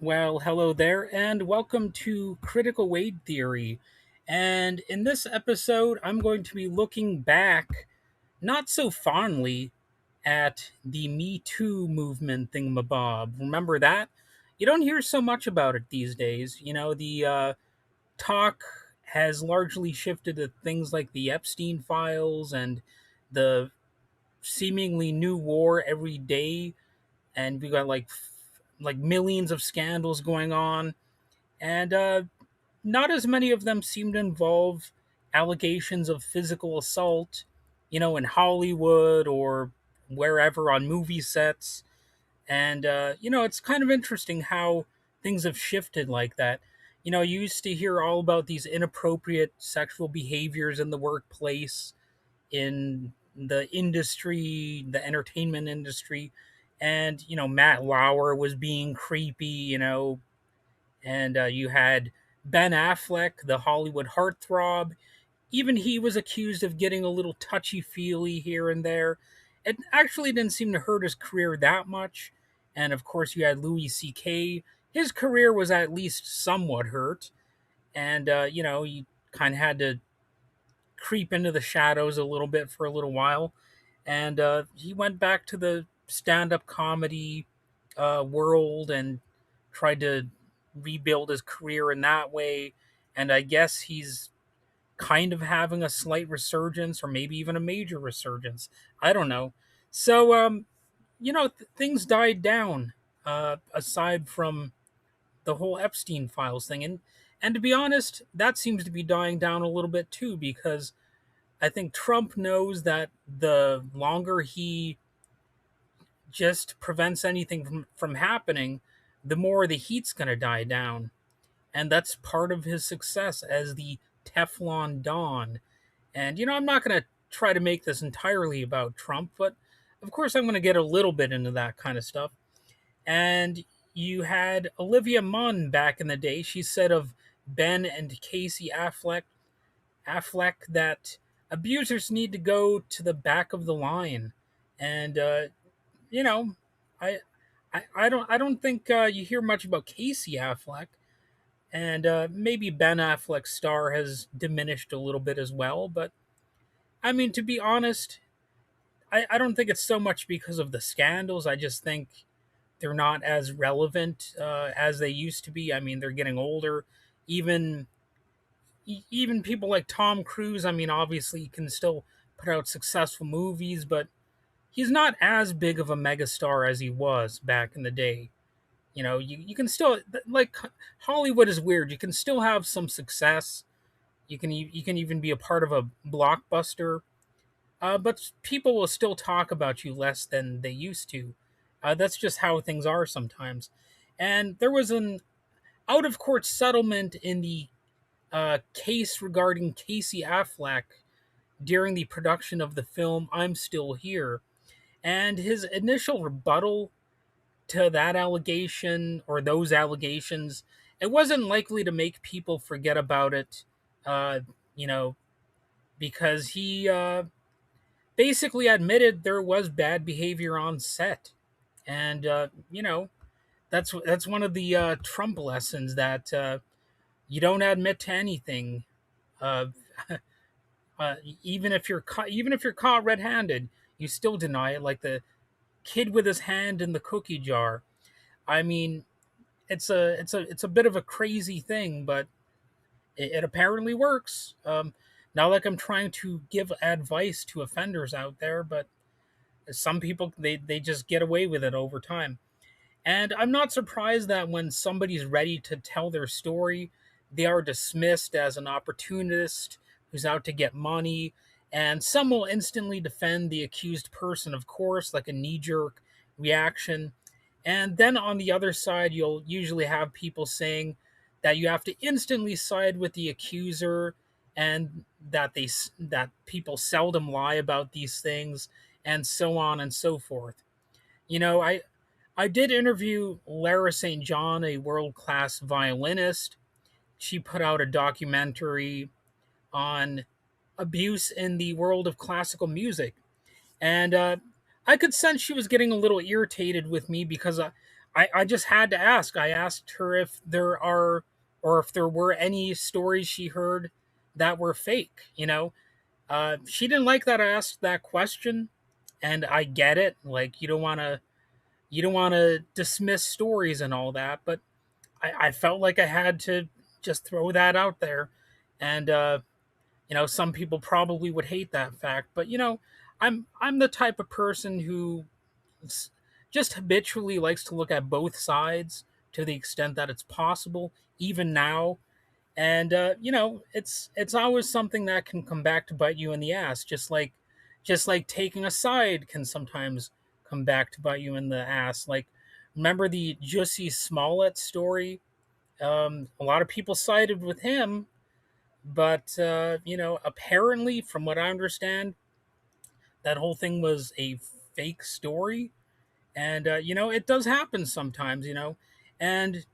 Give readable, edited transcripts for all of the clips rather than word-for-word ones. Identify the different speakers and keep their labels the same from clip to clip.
Speaker 1: Well, hello there, and welcome to Critical Weight Theory. And in this episode, I'm going to be looking back, not so fondly, at the Me Too movement thingamabob. Remember that? You don't hear so much about it these days. The talk has largely shifted to things like the Epstein files and the seemingly new war every day, and we got like millions of scandals going on, and not as many of them seem to involve allegations of physical assault, in Hollywood or wherever on movie sets. And, it's kind of interesting how things have shifted like that. You used to hear all about these inappropriate sexual behaviors in the workplace, in the industry, the entertainment industry. And, Matt Lauer was being creepy, and you had Ben Affleck, the Hollywood heartthrob. Even he was accused of getting a little touchy feely here and there. It actually didn't seem to hurt his career that much. And of course, you had Louis C.K. His career was at least somewhat hurt. And, you kind of had to creep into the shadows a little bit for a little while. And he went back to the stand up comedy world and tried to rebuild his career in that way. And I guess he's kind of having a slight resurgence or maybe even a major resurgence. I don't know. So, things died down aside from the whole Epstein files thing. And to be honest, that seems to be dying down a little bit too, because I think Trump knows that the longer he just prevents anything from happening, the more the heat's going to die down. And that's part of his success as the Teflon Don. And, I'm not going to try to make this entirely about Trump, but of course I'm going to get a little bit into that kind of stuff. And you had Olivia Munn back in the day. She said of Ben and Casey Affleck that abusers need to go to the back of the line. And, you know, I, I don't think you hear much about Casey Affleck, and maybe Ben Affleck's star has diminished a little bit as well. But I mean, to be honest, I don't think it's so much because of the scandals. I just think they're not as relevant as they used to be. I mean, they're getting older. Even even people like Tom Cruise. I mean, obviously, he can still put out successful movies, but he's not as big of a megastar as he was back in the day. You can still, like, Hollywood is weird. You can still have some success. You can even be a part of a blockbuster, but people will still talk about you less than they used to. That's just how things are sometimes. And there was an out of court settlement in the case regarding Casey Affleck during the production of the film I'm Still Here. And his initial rebuttal to that allegation or those allegations, it wasn't likely to make people forget about it, uh, you know, because he basically admitted there was bad behavior on set. And, that's one of the Trump lessons that you don't admit to anything. Uh, even if you're caught red-handed, you still deny it, like the kid with his hand in the cookie jar. I mean, it's a bit of a crazy thing, but it apparently works. Not like I'm trying to give advice to offenders out there, but some people they just get away with it over time. And I'm not surprised that when somebody's ready to tell their story, they are dismissed as an opportunist who's out to get money. And some will instantly defend the accused person, of course, like a knee jerk reaction. And then on the other side, you'll usually have people saying that you have to instantly side with the accuser, and that people seldom lie about these things, and so on and so forth. I did interview Lara St. John, a world class violinist. She put out a documentary on abuse in the world of classical music. And I could sense she was getting a little irritated with me because I just had to ask. I asked her if there are, or if there were any stories she heard that were fake. She didn't like that I asked that question, and I get it. Like, you don't want to dismiss stories and all that, but I felt like I had to just throw that out there. And some people probably would hate that fact, but I'm the type of person who just habitually likes to look at both sides to the extent that it's possible, even now. And it's always something that can come back to bite you in the ass, just like taking a side can sometimes come back to bite you in the ass. Like, remember the Jussie Smollett story? A lot of people sided with him, but apparently, from what I understand, that whole thing was a fake story. And it does happen sometimes. And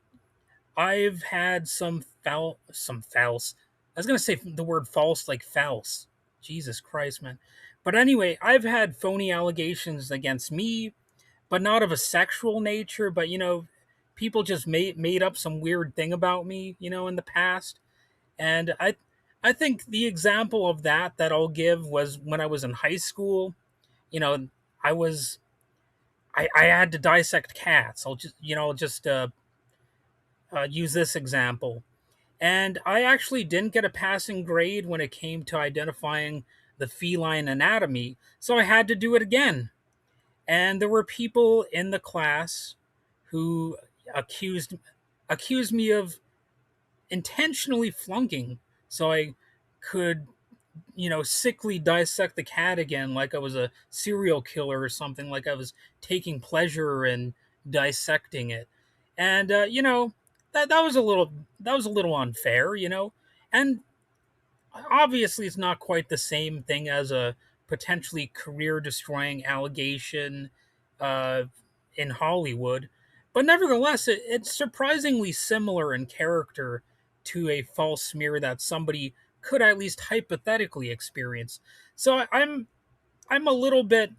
Speaker 1: I've had some false. I was gonna say the word false, like false. Jesus Christ, man. But anyway, I've had phony allegations against me, but not of a sexual nature. But people just made up some weird thing about me, in the past. And I think the example of that I'll give was when I was in high school. You know, I was I had to dissect cats. I'll just use this example. And I actually didn't get a passing grade when it came to identifying the feline anatomy, so I had to do it again. And there were people in the class who accused accused me of intentionally flunking so I could, sickly dissect the cat again, like I was a serial killer or something, like I was taking pleasure in dissecting it. And that was a little unfair, and obviously it's not quite the same thing as a potentially career destroying allegation uh, in Hollywood, but nevertheless it's surprisingly similar in character to a false smear that somebody could at least hypothetically experience. So I'm a little bit,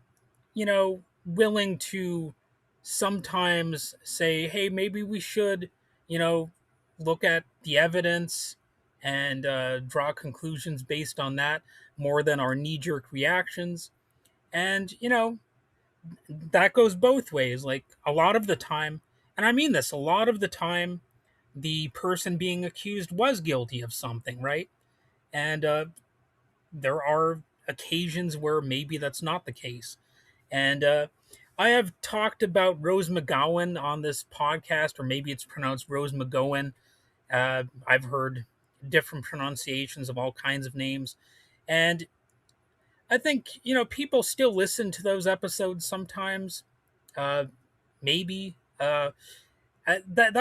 Speaker 1: willing to sometimes say, hey, maybe we should, you know, look at the evidence and draw conclusions based on that more than our knee jerk reactions. And, that goes both ways. Like, a lot of the time, and I mean this, a lot of the time, the person being accused was guilty of something, right? And there are occasions where maybe that's not the case. And I have talked about Rose McGowan on this podcast, or maybe it's pronounced Rose McGowan. I've heard different pronunciations of all kinds of names. And I think, people still listen to those episodes sometimes. Uh, maybe. That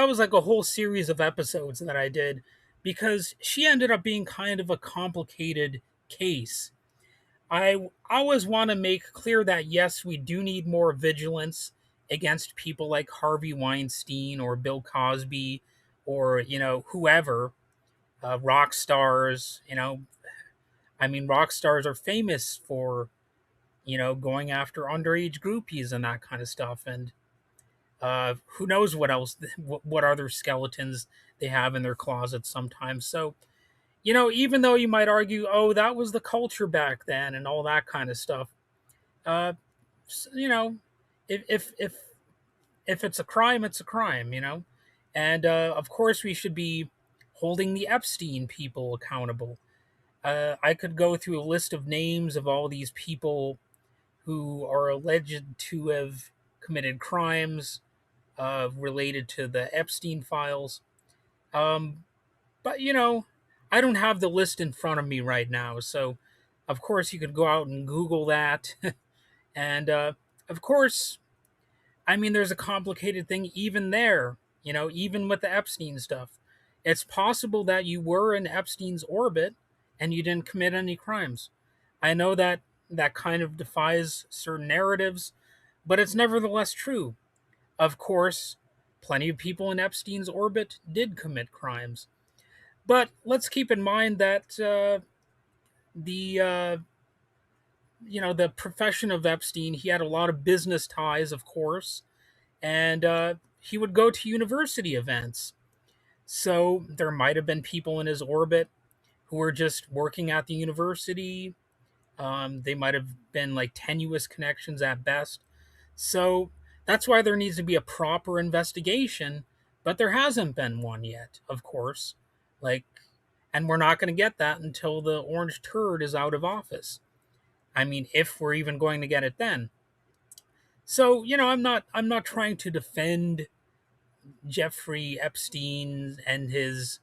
Speaker 1: was like a whole series of episodes that I did because she ended up being kind of a complicated case. I always want to make clear that yes, we do need more vigilance against people like Harvey Weinstein or Bill Cosby or whoever, rock stars. I mean, rock stars are famous for going after underage groupies and that kind of stuff, and who knows what else, what other skeletons they have in their closets sometimes. So even though you might argue, oh, that was the culture back then and all that kind of stuff, uh, you know, if it's a crime, it's a crime, and of course we should be holding the Epstein people accountable. I could go through a list of names of all these people who are alleged to have committed crimes related to the Epstein files. Um, but I don't have the list in front of me right now, so of course you could go out and Google that, and of course, I mean, there's a complicated thing even there. Even with the Epstein stuff, it's possible that you were in Epstein's orbit and you didn't commit any crimes. I know that that kind of defies certain narratives, but it's nevertheless true. Of course, plenty of people in Epstein's orbit did commit crimes. But let's keep in mind that the profession of Epstein, he had a lot of business ties, of course, and he would go to university events. So there might have been people in his orbit who were just working at the university. They might have been like tenuous connections at best. So that's why there needs to be a proper investigation, but there hasn't been one yet, of course. Like, and we're not going to get that until the orange turd is out of office. I mean, if we're even going to get it then. So, I'm not trying to defend Jeffrey Epstein and his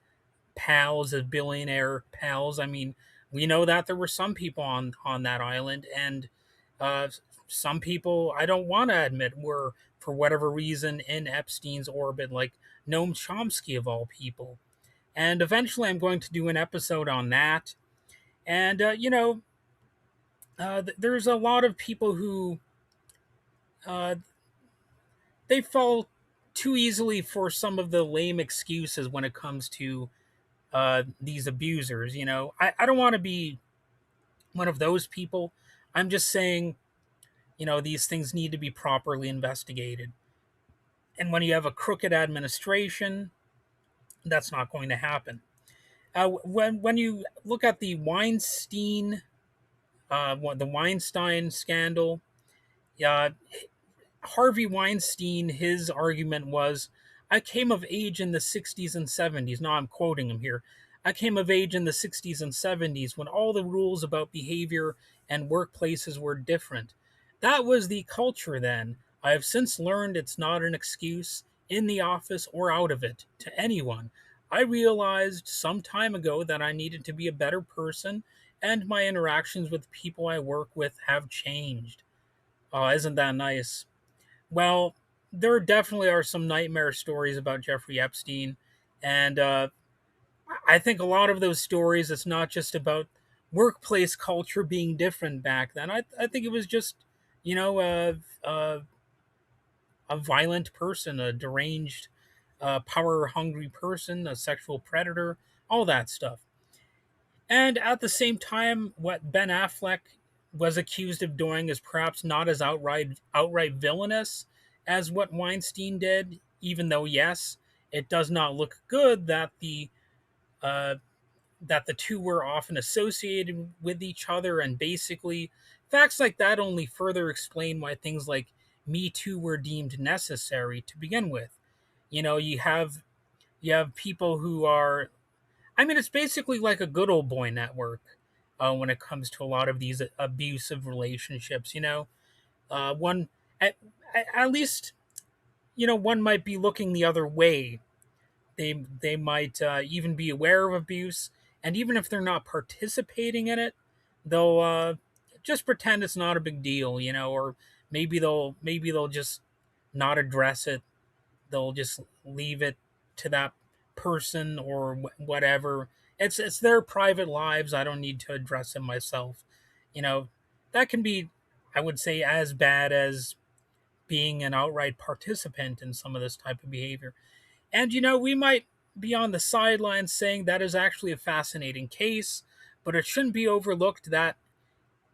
Speaker 1: pals, his billionaire pals. I mean, we know that there were some people on that island, and uh, some people I don't want to admit were, for whatever reason, in Epstein's orbit, like Noam Chomsky of all people. And eventually, I'm going to do an episode on that. And there's a lot of people who uh, they fall too easily for some of the lame excuses when it comes to these abusers. I don't want to be one of those people. I'm just saying, these things need to be properly investigated. And when you have a crooked administration, that's not going to happen. When you look at the Weinstein scandal, uh, Harvey Weinstein, his argument was, I came of age in the 60s and 70s. Now I'm quoting him here. I came of age in the 60s and 70s when all the rules about behavior and workplaces were different. That was the culture then. I have since learned it's not an excuse, in the office or out of it, to anyone. I realized some time ago that I needed to be a better person, and my interactions with people I work with have changed. Oh, isn't that nice? Well, there definitely are some nightmare stories about Jeffrey Epstein, and I think a lot of those stories, it's not just about workplace culture being different back then. I think it was just, you know, a violent person, a deranged, power hungry person, a sexual predator, all that stuff. And at the same time, what Ben Affleck was accused of doing is perhaps not as outright villainous as what Weinstein did, even though yes, it does not look good uh, that the two were often associated with each other, and basically facts like that only further explain why things like Me Too were deemed necessary to begin with. You have people who are, I mean, it's basically like a good old boy network when it comes to a lot of these abusive relationships. One at least one might be looking the other way. They might even be aware of abuse, and even if they're not participating in it, they'll just pretend it's not a big deal, or maybe they'll just not address it. They'll just leave it to that person or whatever. It's their private lives. I don't need to address it myself. You know, that can be, I would say, as bad as being an outright participant in some of this type of behavior. And we might be on the sidelines saying that is actually a fascinating case, but it shouldn't be overlooked that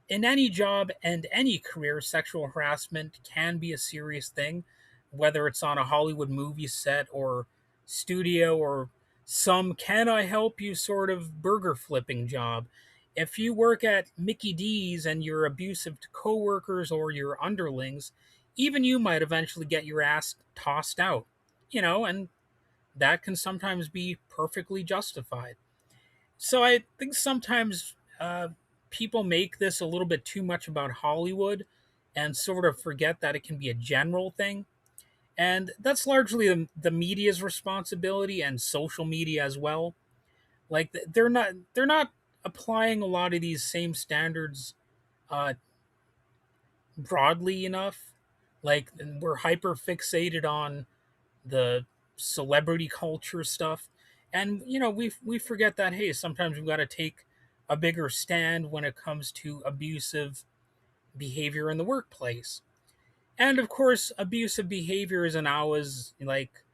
Speaker 1: in any job and any career, sexual harassment can be a serious thing, whether it's on a Hollywood movie set or studio or some can I help you sort of burger flipping job. If you work at Mickey D's and you're abusive to coworkers or your underlings, even you might eventually get your ass tossed out, and that can sometimes be perfectly justified. So I think sometimes people make this a little bit too much about Hollywood and sort of forget that it can be a general thing. And that's largely the media's responsibility and social media as well. Like they're not applying a lot of these same standards uh, broadly enough. Like we're hyper fixated on the celebrity culture stuff, and we forget that hey, sometimes we've got to take a bigger stand when it comes to abusive behavior in the workplace. And of course, abusive behavior isn't always like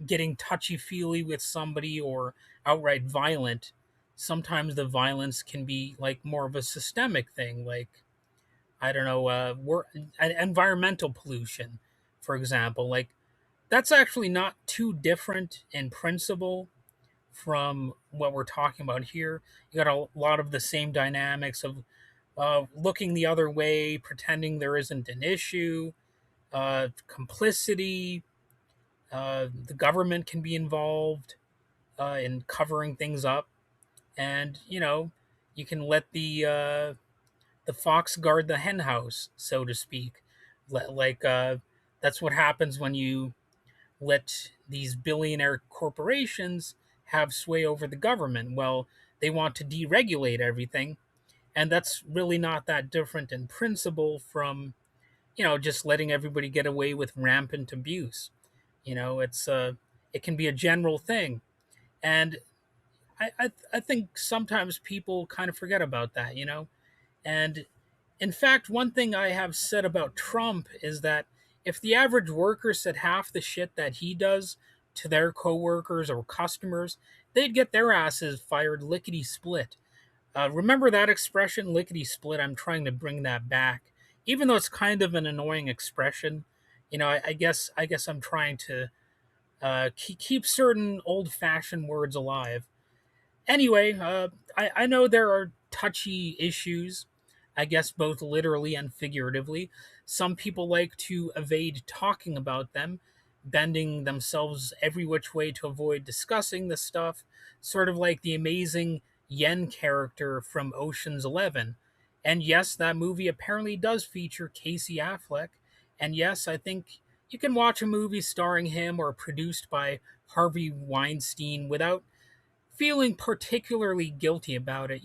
Speaker 1: getting touchy feely with somebody or outright violent. Sometimes the violence can be like more of a systemic thing, like I don't know, environmental pollution, for example. Like that's actually not too different in principle from what we're talking about here. You got a lot of the same dynamics of looking the other way, pretending there isn't an issue, complicity. The government can be involved in covering things up, and you can let the fox guard the hen house, so to speak. Like that's what happens when you let these billionaire corporations have sway over the government. Well, they want to deregulate everything, and that's really not that different in principle from just letting everybody get away with rampant abuse. It can be a general thing, and I think sometimes people kind of forget about that. And in fact, one thing I have said about Trump is that if the average worker said half the shit that he does to their coworkers or customers, they'd get their asses fired lickety split. Remember that expression, lickety split? I'm trying to bring that back, even though it's kind of an annoying expression. I guess I'm trying to keep certain old fashioned words alive. Anyway, I know there are touchy issues, I guess both literally and figuratively. Some people like to evade talking about them, bending themselves every which way to avoid discussing the stuff, sort of like the amazing Yen character from Ocean's 11. And yes, that movie apparently does feature Casey Affleck. And yes, I think you can watch a movie starring him or produced by Harvey Weinstein without feeling particularly guilty about it.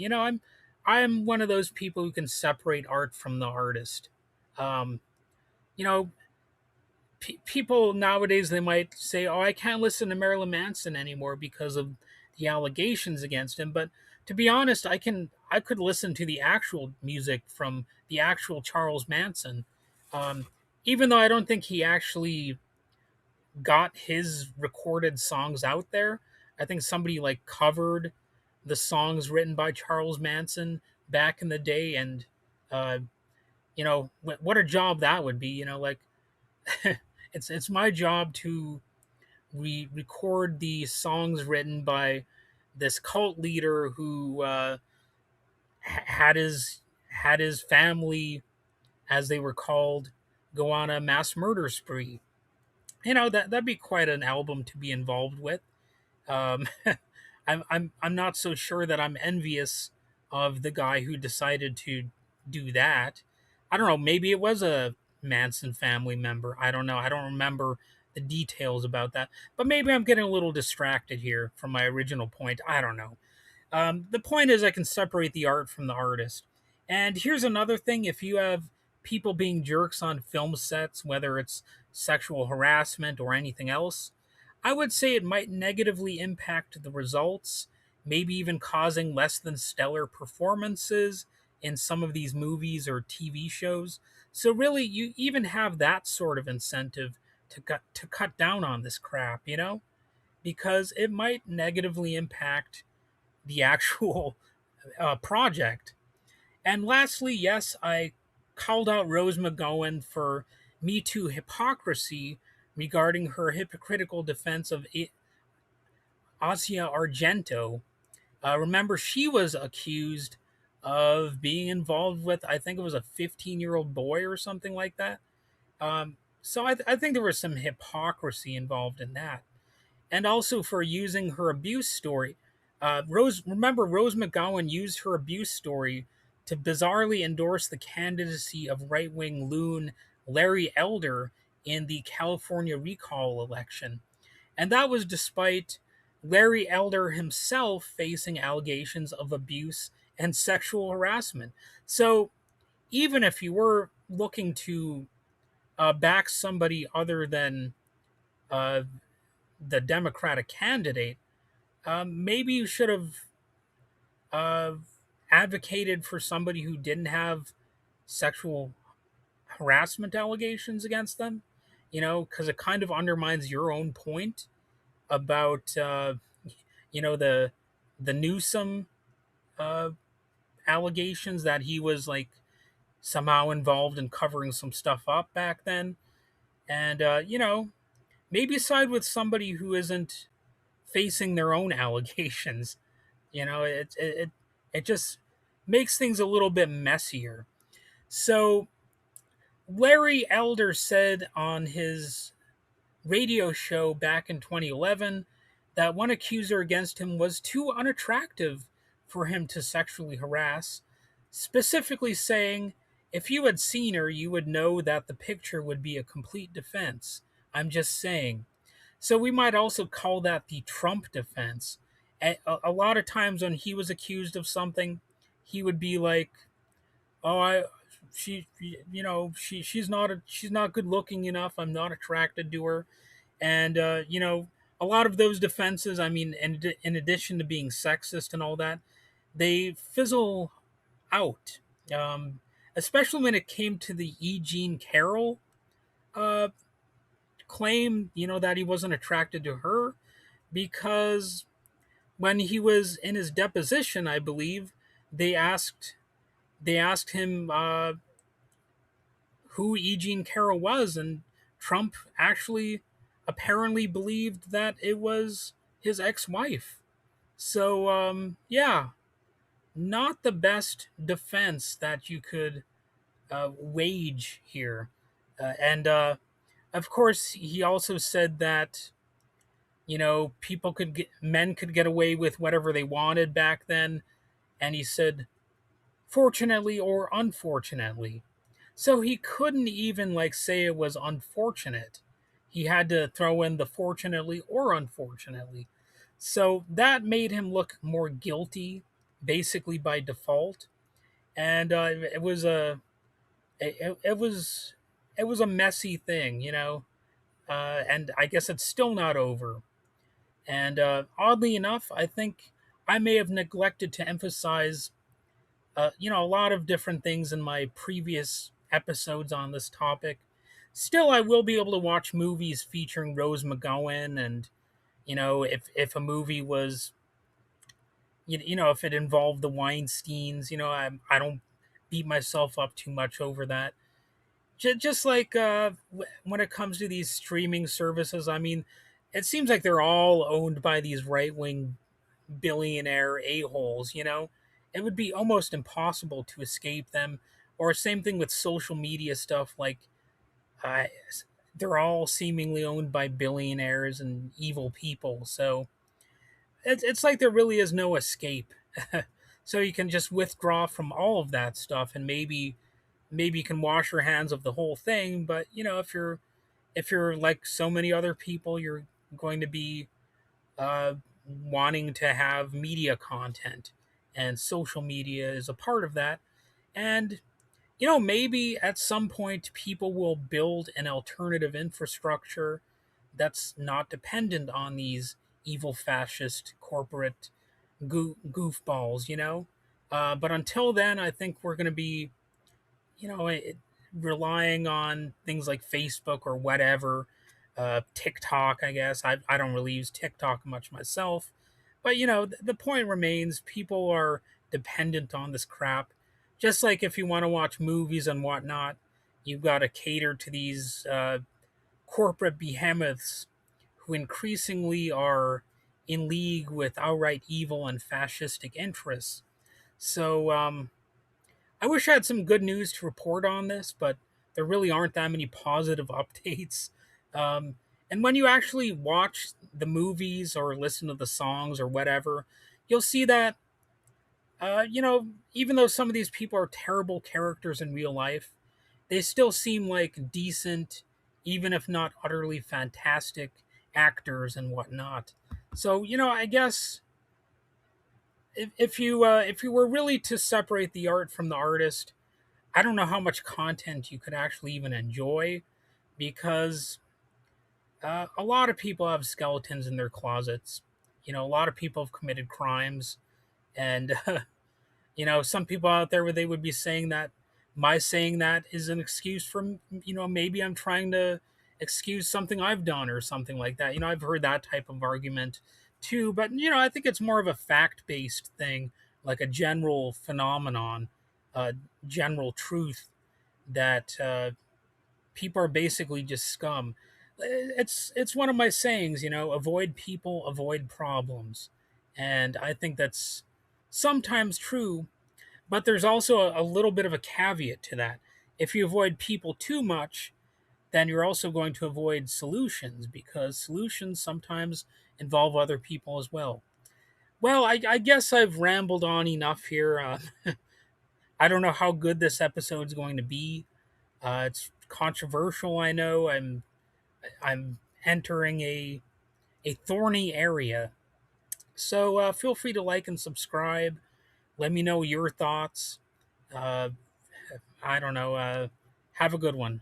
Speaker 1: I'm one of those people who can separate art from the artist. Um, you know, People nowadays they might say, "Oh, I can't listen to Marilyn Manson anymore because of the allegations against him." But to be honest, I could listen to the actual music from the actual Charles Manson, um, even though I don't think he actually got his recorded songs out there. I think somebody like covered the songs written by Charles Manson back in the day, and uh, what a job that would be. Like it's my job to record the songs written by this cult leader who had his family, as they were called, go on a mass murder spree. That'd be quite an album to be involved with. Um, I'm not so sure that I'm envious of the guy who decided to do that. I don't know. Maybe it was a Manson family member. I don't know. I don't remember the details about that. But maybe I'm getting a little distracted here from my original point. I don't know. The point is, I can separate the art from the artist. And here's another thing: if you have people being jerks on film sets, whether it's sexual harassment or anything else, I would say it might negatively impact the results, maybe even causing less than stellar performances in some of these movies or TV shows. So really, you even have that sort of incentive to cut down on this crap, because it might negatively impact the actual project. And lastly, yes, I called out Rose McGowan for Me Too hypocrisy regarding her hypocritical defense of Asia Argento. Remember, she was accused of being involved with, I think it was a 15-year-old boy or something like that. So I think there was some hypocrisy involved in that, and also for using her abuse story. Rose McGowan used her abuse story to bizarrely endorse the candidacy of right wing loon Larry Elder in the California recall election. And that was despite Larry Elder himself facing allegations of abuse and sexual harassment. So even if you were looking to back somebody other than uh, the Democratic candidate, maybe you should have uh, advocated for somebody who didn't have sexual harassment allegations against them, because it kind of undermines your own point about, the Newsom uh, allegations that he was like somehow involved in covering some stuff up back then. And, maybe side with somebody who isn't facing their own allegations. It just makes things a little bit messier. So Larry Elder said on his radio show back in 2011 that one accuser against him was too unattractive for him to sexually harass, specifically saying, "If you had seen her, you would know that the picture would be a complete defense. I'm just saying." So we might also call that the Trump defense. A lot of times when he was accused of something, he would be like, "Oh, she, she's not good looking enough. I'm not attracted to her." And a lot of those defenses, I mean, in addition to being sexist and all that, they fizzle out. Um, Especially when it came to the E. Jean Carroll uh, claim, that he wasn't attracted to her, because when he was in his deposition, I believe they asked him who E. Jean Carroll was, and Trump actually apparently believed that it was his ex-wife. So yeah, not the best defense that you could wage here. And Of course, he also said that men could get away with whatever they wanted back then, and he said, fortunately or unfortunately. So he couldn't even like say it was unfortunate. He had to throw in the fortunately or unfortunately. So that made him look more guilty, basically by default. And it was it was a messy thing, and I guess it's still not over. And oddly enough, I think I may have neglected to emphasize a lot of different things in my previous episodes on this topic. Still, I will be able to watch movies featuring Rose McGowan, and if a movie was, if it involved the Weinsteins, I don't beat myself up too much over that. Just like when it comes to these streaming services, I mean, it seems like they're all owned by these right wing billionaire a-holes, It would be almost impossible to escape them. Or same thing with social media stuff, like uh, they're all seemingly owned by billionaires and evil people. So it's like there really is no escape. So you can just withdraw from all of that stuff, and maybe you can wash your hands of the whole thing. But if you're like so many other people, you're going to be uh, wanting to have media content, and social media is a part of that. And maybe at some point people will build an alternative infrastructure that's not dependent on these evil fascist corporate goofballs, but until then, I think we're going to be you know, it, relying on things like Facebook or whatever, TikTok, I guess. I don't really use TikTok much myself. But, the point remains people are dependent on this crap. Just like if you want to watch movies and whatnot, you've got to cater to these corporate behemoths who increasingly are in league with outright evil and fascistic interests. So, I wish I had some good news to report on this, but there really aren't that many positive updates. Um, and when you actually watch the movies or listen to the songs or whatever, you'll see that, even though some of these people are terrible characters in real life, they still seem like decent, even if not utterly fantastic actors and whatnot. So, I guess if you were really to separate the art from the artist, I don't know how much content you could actually even enjoy, because a lot of people have skeletons in their closets. A lot of people have committed crimes, and some people out there where they would be saying that my saying that is an excuse for maybe I'm trying to excuse something I've done or something like that. I've heard that type of argument too, but I think it's more of a fact based thing, like a general phenomenon, uh, general truth that people are basically just scum. It's one of my sayings, avoid people, avoid problems. And I think that's sometimes true, but there's also a little bit of a caveat to that. If you avoid people too much, then you're also going to avoid solutions, because solutions sometimes involve other people as well. Well, I guess I've rambled on enough here. I don't know how good this episode's going to be. It's controversial, I know. I'm entering a thorny area. So feel free to like and subscribe. Let me know your thoughts. Uh, I don't know. Have a good one.